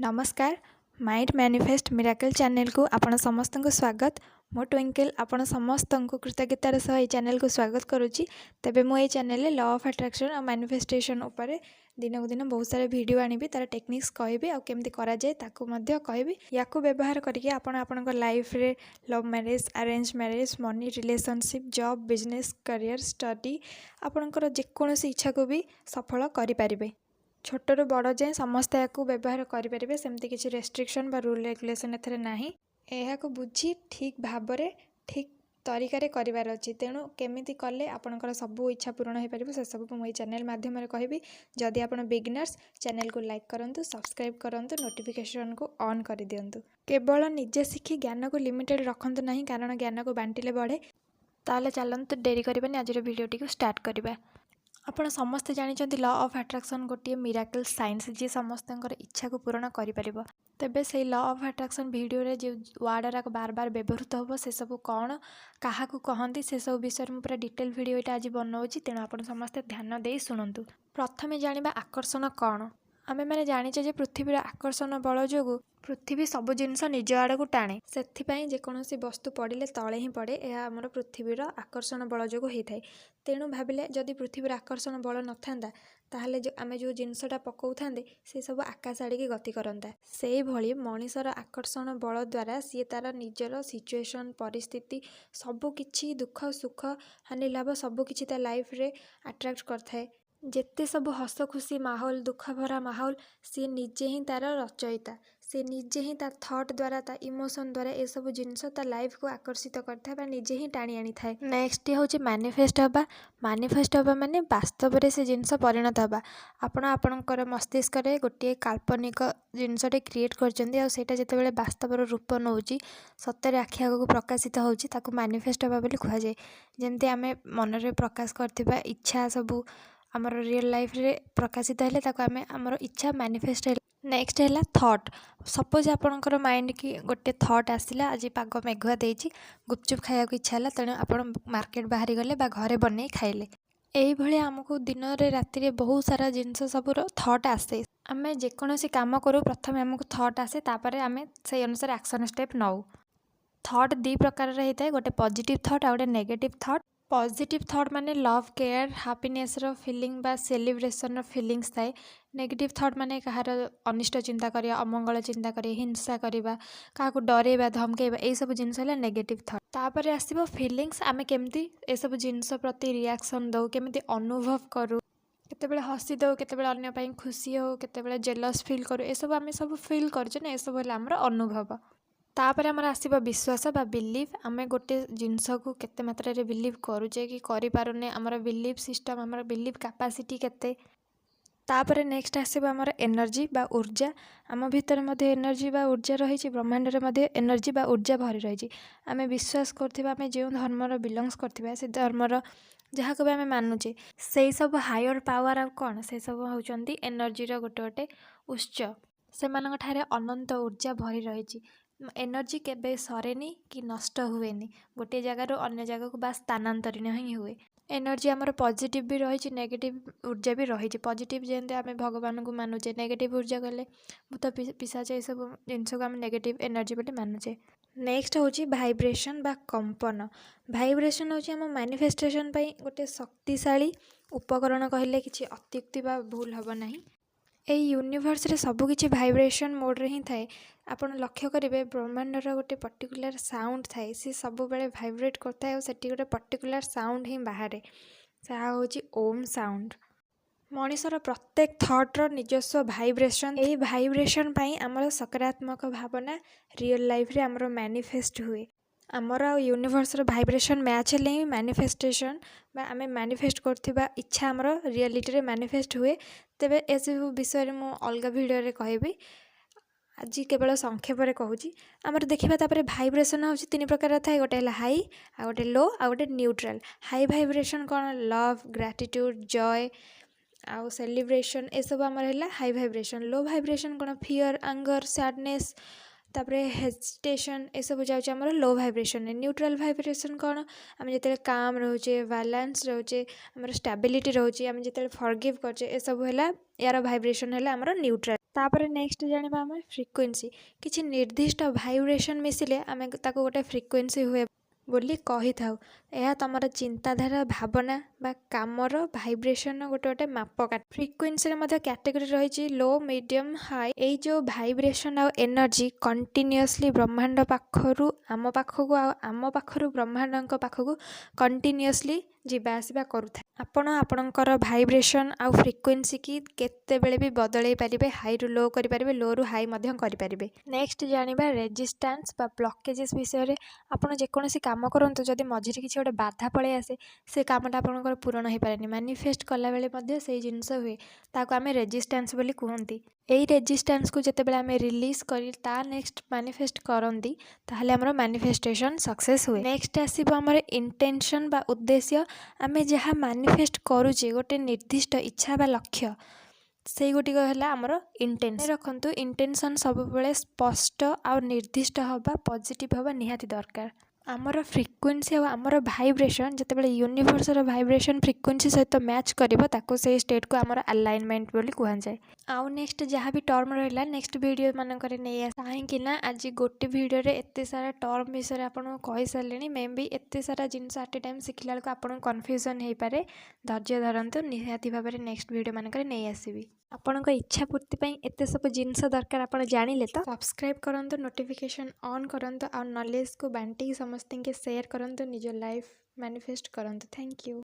नमस्कार mind manifest miracle channel को आपण समस्त को स्वागत। मो ट्विंकल आपण समस्त को कृतज्ञतार सह ये चैनल को स्वागत करुच्ची। तेबे मो ये चैनल लॉ ऑफ अट्रैक्शन और मैनिफेस्टेशन उपर दिन को दिन बहुत सारे वीडियो आनिबी, तार टेक्निक्स कहबी आ केमती करा जाए ताकू मध्य कहबी। याकू व्यवहार करके आपण आपन लाइफ रे love marriage, arrange marriage, money, relationship, job, business, career, study आपणकर जेकोसी इच्छा को भी सफल करि पारिबे। छोटरू बड़ जाए समस्ते या व्यवहार करेंगे, सेमती किसी रेस्ट्रिक्शन बा रूल रेगुलेशन एथरे नाही। यह बुझी ठीक भाव में ठीक तरीके करार अच्छी, तेणु केमी कले आपणकर सबू इच्छा पूरण हो पार से सब मुझे चैनल माध्यम कहि। जदि आप बिगिनर्स चैनल को लाइक करूँ, सब्सक्राइब करूँ, नोटिफिकेशन को ऑन कर दिंतु। केवल निजे शिखी ज्ञान को लिमिटेड रखु ना, कारण ज्ञान को बांटिले बढ़े। ताले चलतु डेरी करबानी, आज वीडियोटी को स्टार्ट करवा। आपण समस्ते जानते लॉ ऑफ अट्रैक्शन गोटे मिराकल साइंस जी समस्त इच्छा को पूरण कर। तेबे से लॉ ऑफ अट्रैक्शन वीडियो रे जो वर्ड बार बार व्यवहृत हो से सब कौन क्या कहती से सब विषय में पूरा डिटेल वीडियो ये आज बनाऊँगी, तेणु आप समस्ते ध्यान दे शुणु। प्रथमे जानिबा आकर्षण कौन। आमे मैंने जानिचे जे पृथ्वीर आकर्षण बल जो पृथ्वी सब जिनस निज आड़ को टाणे, से जेकोसी वस्तु पड़े तले ही पड़े। यह आमर पृथ्वीर आकर्षण बल जो होता है। तेणु भाविले जदि पृथ्वीर आकर्षण बल न था ताहले जो आमे जो जिनसटा पकाऊ था से सब आकाश आड़े गति करता। से भली मनीषर आकर्षण बल द्वारा सी तार निजर सिचुएशन, परिस्थिति, सबकि दुख सुख, हानि लाभ सबकि लाइफ रे अट्रैक्ट करथाए। जेते सब हस खुशी माहौल, दुख भरा माहौल सी निजे ही तार रचयिता। से निजे ही तार थॉट द्वारा, ता इमोशन द्वारा ये सब जिनस ता लाइफ को आकर्षित करता निजे ही टाणी आनी थाए। नेक्स्ट हूँ मैनिफेस्ट हवा। मैनिफेस्ट हवा माने वास्तव में से जिनस परिणत हवा। आपणकर मस्तिष्क रे गोटे काल्पनिक जिनसटे क्रिएट करटा जितेबाला वास्तव रूप नौ सतरे आखि आग को प्रकाशित होची ताकू मैनिफेस्ट हवा बोली कहा जाए। जमती आमे मन रे प्रकाश करथिबा इच्छा सबू आमर रियल लाइफ रे प्रकाशित हेले ताको आमे आमर इच्छा मैनिफेस्ट हेले। नेक्स्ट है थॉट। सपोज आपणकर माइंड की गोटे थॉट आसला, आज पाग मेघुआ देइछि, गुपचुप खाया इच्छा है, तेणु आपण मार्केट बाहरी गले बा घरे बनै खाइले। यही आमको दिन रे राति बहुत सारा जिनस सबूर थॉट आसे। आमे जेकोसी काम करूँ प्रथम आमको थॉट आसे, तापर आमे से अनुसार एक्शन स्टेप नौ। थॉट दी प्रकार होता है, गोटे पॉजिटिव थॉट आ गोटे नेगेटिव थॉट। पॉजिटिव थॉट माने लव, केयर, हैप्पीनेस रो फीलिंग बा सेलिब्रेशन रो फीलिंग्स थाए। नेगेटिव थॉट माने कहार अनिष्ट चिंता करिया, अमंगल चिंता करिया, हिंसा करिबा, काहाकू डरेबा, धमकेबा, ए सब जिनस है नेगेटिव थॉट। तापर आसीबो फीलिंग्स। आमे केमती ए सब जिनस प्रति रिएक्शन दउ, केमती अनुभव करू, केतेबेले हसी दउ, केतेबेले अन्य पई खुशी हो, केतेबेले जेलस फील करू, ए सब आमे सब फील करछे ना, ए सब होला हमर अनुभव। तापर आमर आसीबो विश्वास बा बिलीव। आमे गोटे जिनस को केते मात्रा रे बिलीव करूचे कि करि पारुने, आमर बिलीव सिस्टम, आमर बिलीव कैपेसिटी केते। तापर नेक्स्ट आसीबो आमर एनर्जी बा ऊर्जा। आम भितर मध्ये एनर्जी बा ऊर्जा रही, ब्रह्मांड रे मध्ये एनर्जी बा ऊर्जा भरी रही। आमे विश्वास करथिबा, आमे जो धर्मर बिलंग्स करथिबा से धर्मर जहाँ को भी आमे मानुचे से सब हायर पावर आ कौन से सब होचंती एनर्जी रो गोटे गोटे उत्स। से मानक ठारे अनंत ऊर्जा भरी रही। एनर्जी केबे सरेनी कि नष्ट हुएनी, गोटे जगार अन्य जगह को बास स्थानांतरण ही हुए। एनर्जी आमर पॉजिटिव भी रही, नेगेटिव ऊर्जा भी रही। पॉजिटिव जेमती आमे भगवान को मानुचे, नेगेटिव ऊर्जा गले भूत पिशाच ये सब जिनस को आम नेगेटिव एनर्जी बोली मानुचे। नेक्स्ट होची भाइब्रेशन बा कंपन। भाइब्रेशन होची आम मैनिफेस्टेशन पई गोटे शक्तिशाली उपकरण कहले किछि अत्युक्ति बा भूल हब नाही। एई यूनिवर्स रे सबकिछि भाइब्रेशन मोड रे ही थाए। आपण लक्ष्य करेंगे ब्रह्मांडर गोटे पर्टिकुलर साउंड थाए, सी सब बेले भाइब्रेट करता है और सेठी गोटे पर्टिकुलर साउंड ही बाहर से होची ओम साउंड। मनीषर प्रत्येक थॉटर निजस्व भाइब्रेशन। यही भाइब्रेशन पाई आमर सकारात्मक भावना रियल लाइफ रे आमर मैनिफेस्ट हुए। आमर यूनिवर्स भाइब्रेशन मैच हेले ही मैनिफेस्टेशन बा आमे मैनिफेस्ट करथिबा इच्छा आमर रियलिटी रे मैनिफेस्ट हुए। तेबे ए सब विषय रे मु अलग वीडियो रे कहबी, आज केवल संक्षेप में कहूँ। आमर देखा तापर भाइब्रेशन होची तीन प्रकार थाए, गोटे है हाई, आ गोटे लो, आ गोटे न्यूट्रल। हाई भाइब्रेशन कौन लव, ग्रैटिट्यूड, जॉय आउ सेलिब्रेशन, ए सब आमर है हाई भाइब्रेशन। लो भाइब्रेशन कौन फियर, एंगर, सैडनेस, तापर हेजिटेशन ए सब जाउछ हमर लो वाइब्रेशन रे। न्यूट्रल वाइब्रेशन कोन आम जेते काम रोचे बैलेंस रोचे हमर स्टेबिलिटी रोचे आम जेते फॉरगिव करचे ए सब हैला यार वाइब्रेशन हैला हमर न्यूट्रल। तापर नेक्स्ट जानिबा हम फ्रिक्वेंसी किछि निर्दिष्ट वाइब्रेशन मिसिले आम ताको गोटे फ्रिक्वेंसी हुए बोली कही थाउ। यह तुमर चिंताधारा भावना बा कामर वाइब्रेशन गोटे गोटे मापकाठी। फ्रिक्वेंसी रे मध्य कैटेगरी रही लो मीडियम हाई। ए जो वाइब्रेशन आ एनर्जी कंटिन्यूअसली ब्रह्मांड पाखरु आम पाखकु आम पाखरु ब्रह्मांड पाखकु कंटिन्यूअसली जीवा आसिबा करूथा। आपण आपणकर वाइब्रेशन आ फ्रिक्वेंसी की केते बेले भी बदलै पारिबे। हाई रु लो करि पारिबे लो रु हाई मध्य करि पारिबे। नेक्स्ट जानिबा रेजिस्टेंस बा ब्लॉकेजेस विषय रे। आपण जेकोसी काम करंतु जदि मझिरे किछि गोटे बाधा पळे आसे से कामटा आपणकर पूर्ण हो पारेनी। मैनिफेस्ट कला बेले मध्य से जिनस हुए ताको आमे रेजिस्टेंस बोली कहंती। एई रेजिस्टेंस को जते बेले आमे रिलीज करी ता नेक्स्ट मैनिफेस्ट करंती ताहले हमर मैनिफेस्टेशन सक्सेस हुए। नेक्स्ट आसीबो हमर इंटेंशन बा उद्देश्य। आमे जहाँ मैनिफेस्ट करूचे गोटे निर्दिष्ट इच्छा बा लक्ष्य से गुटिक है आमर इंटेंशन। रखंतु इंटेंशन सब बेले स्पष्ट आ निर्दिष्ट हवा पॉजिटिव हवा निहाती दरकार। आमर फ्रिक्वेंसी और आमर वाइब्रेशन जितेबाला यूनिवर्सर वाइब्रेशन फ्रिक्वेंसी सहित मैच करिबो ताको से स्टेट को आमर अलाइनमेंट बोली कहन जाए। आउ नेक्स्ट जहाँ भी टर्म रहिला नेक्स्ट वीडियो मानकर नहीं कहीं ना आज गोटे वीडियो रे एते सारा टर्म विषय आपको कही सारे मे भी एते सारा जिनस एट ए टाइम शिखला बेलू आपको कन्फ्यूजन हो पारे। धैर्य धरतु निहाती भाव में नेक्स्ट वीडियो मानकर नहीं आसबि। आपणक इच्छा पूर्ति ପାଇଁ एते सब जिनस दरकार आपण जानिले तो सब्सक्राइब करंतु नोटिफिकेशन ऑन करंतु और नॉलेज को बांटी समस्त के शेयर करंतु निज लाइफ मैनिफेस्ट करंतु। Thank you.